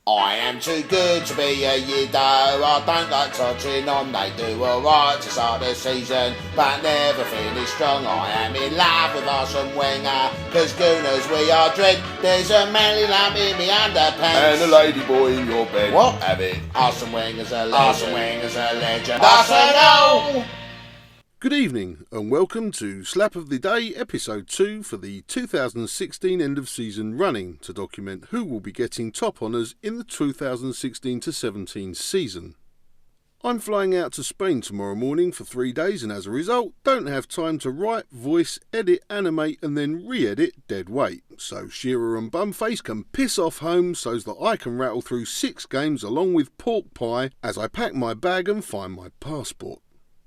I am too good to be a weirdo. I don't like touching on. They do alright to start the season, but never finish strong. I am in love with Arsene Wenger, cause Gooners we are dread. There's a manly lump in me underpants and a lady boy in your bed. What? Have it. Arsene Wenger's a legend. Arsene Wenger's a legend. Arsenal! Good evening and welcome to Slap of the Day episode 2 for the 2016 end of season running to document who will be getting top honours in the 2016-17 season. I'm flying out to Spain tomorrow morning for 3 days and as a result don't have time to write, voice, edit, animate and then re-edit dead weight. So Shearer and Bumface can piss off home so's that I can rattle through 6 games along with pork pie as I pack my bag and find my passport.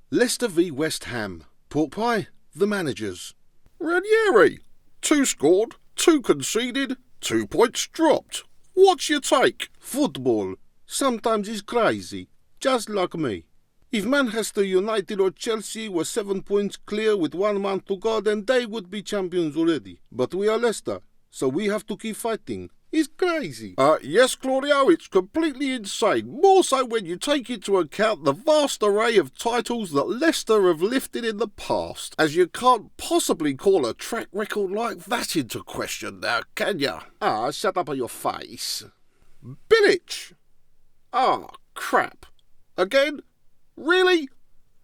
Leicester v West Ham. Pork pie, the managers. Ranieri. 2 scored, 2 conceded, 2 points dropped. What's your take? Football. Sometimes it's crazy. Just like me. If Manchester United or Chelsea were 7 points clear with 1 month to go, then they would be champions already. But we are Leicester, so we have to keep fighting. It's crazy. Yes, Claudio, it's completely insane. More so when you take into account the vast array of titles that Leicester have lifted in the past. As you can't possibly call a track record like that into question now, can you? Shut up on your face. Bilic! Crap. Again? Really?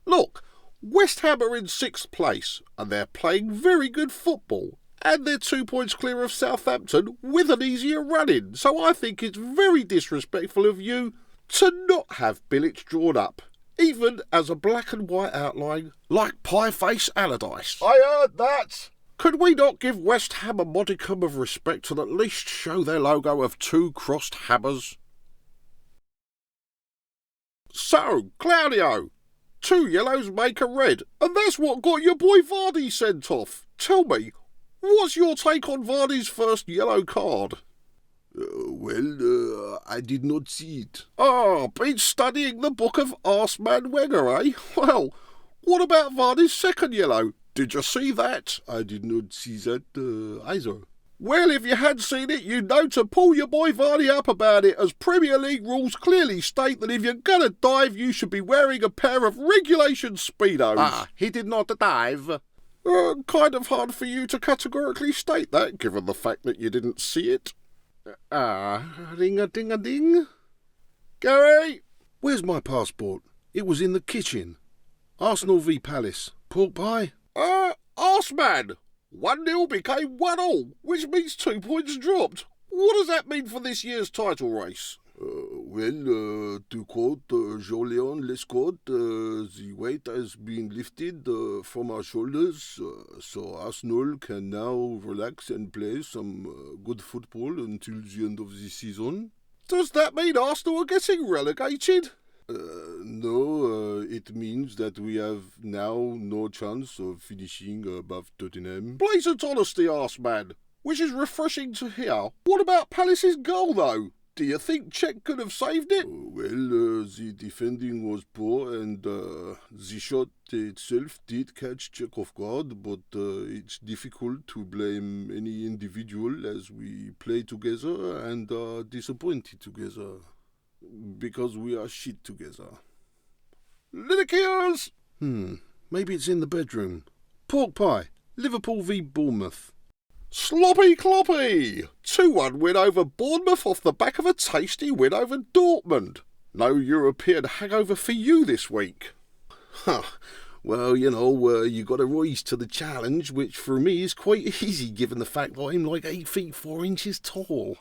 Look, West Ham are in 6th place, and they're playing very good football. And they're 2 points clear of Southampton with an easier run-in. So I think it's very disrespectful of you to not have Bilic drawn up, even as a black and white outline like Pieface Allardyce. I heard that. Could we not give West Ham a modicum of respect and at least show their logo of 2 crossed hammers? So, Claudio, 2 yellows make a red, and that's what got your boy Vardy sent off. Tell me, what's your take on Vardy's first yellow card? I did not see it. Been studying the book of Arsene Wenger, eh? Well, what about Vardy's second yellow? Did you see that? I did not see that either. Well, if you had seen it, you'd know to pull your boy Vardy up about it, as Premier League rules clearly state that if you're gonna dive, you should be wearing a pair of regulation Speedos. He did not dive. Kind of hard for you to categorically state that, given the fact that you didn't see it. Ring-a-ding-a-ding. Gary? Where's my passport? It was in the kitchen. Arsenal v Palace. Pork pie? Arseman! 1-0 became 1-1, which means 2 points dropped. What does that mean for this year's title race? To quote Jolyon Lescott, the weight has been lifted from our shoulders, so Arsenal can now relax and play some good football until the end of the season. Does that mean Arsenal are getting relegated? No, it means that we have now no chance of finishing above Tottenham. Blatant honesty, Arseman, which is refreshing to hear. What about Palace's goal, though? Do you think Czech could have saved it? The defending was poor and the shot itself did catch Czech off guard, but it's difficult to blame any individual as we play together and are disappointed together. Because we are shit together. Linekeers! Maybe it's in the bedroom. Pork pie. Liverpool v Bournemouth. Sloppy cloppy! 2-1 win over Bournemouth off the back of a tasty win over Dortmund. No European hangover for you this week. Well, you got to rise to the challenge, which for me is quite easy given the fact that I'm like 8 feet 4 inches tall.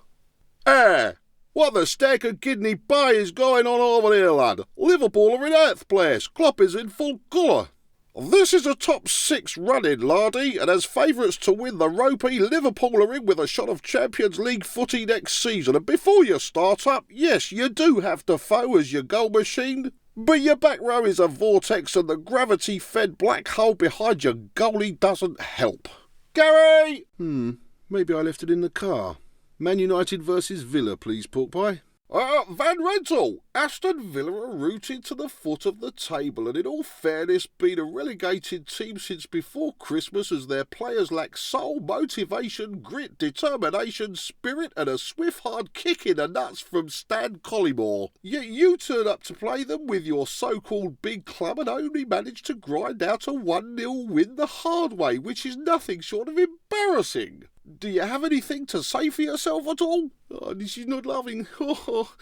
What the stack of kidney pie is going on over here, lad? Liverpool are in 8th place. Klopp is in full colour. This is a top 6 run-in, laddie, and as favourites to win the ropey, Liverpool are in with a shot of Champions League footy next season. And before you start up, yes, you do have Defoe as your goal machine, but your back row is a vortex and the gravity-fed black hole behind your goalie doesn't help. Gary! Maybe I left it in the car. Man United versus Villa, please, pork pie. Van Rental, Aston Villa are rooted to the foot of the table and in all fairness been a relegated team since before Christmas as their players lack soul, motivation, grit, determination, spirit and a swift hard kick in the nuts from Stan Collymore. Yet you turn up to play them with your so-called big club and only manage to grind out a 1-0 win the hard way, which is nothing short of embarrassing. Do you have anything to say for yourself at all? Oh, she's not laughing. Oh,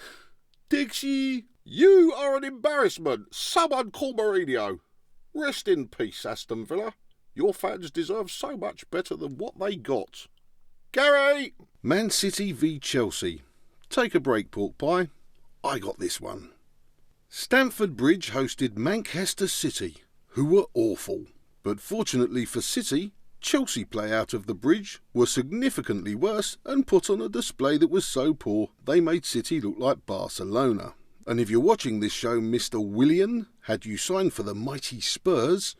Dixie, you are an embarrassment. Someone call Mourinho. Rest in peace, Aston Villa. Your fans deserve so much better than what they got. Gary! Man City v Chelsea. Take a break, pork pie. I got this one. Stamford Bridge hosted Manchester City, who were awful. But fortunately for City, Chelsea play out of the bridge were significantly worse and put on a display that was so poor they made City look like Barcelona. And if you're watching this show, Mr. Willian, had you signed for the mighty Spurs,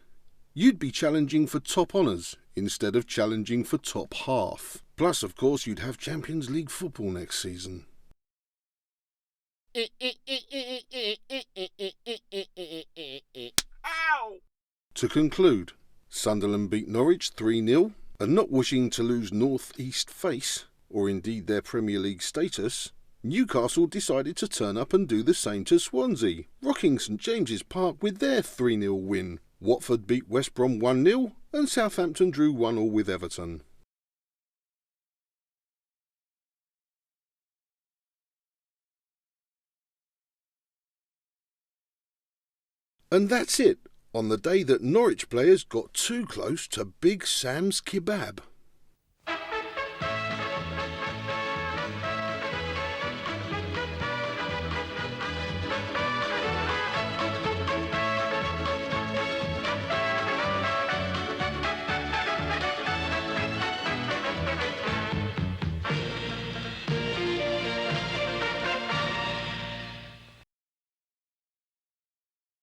you'd be challenging for top honours instead of challenging for top half. Plus, of course, you'd have Champions League football next season. Ow! To conclude, Sunderland beat Norwich 3-0, and not wishing to lose North East face, or indeed their Premier League status, Newcastle decided to turn up and do the same to Swansea, rocking St James's Park with their 3-0 win. Watford beat West Brom 1-0, and Southampton drew 1-1 with Everton. And that's it, on the day that Norwich players got too close to Big Sam's kebab.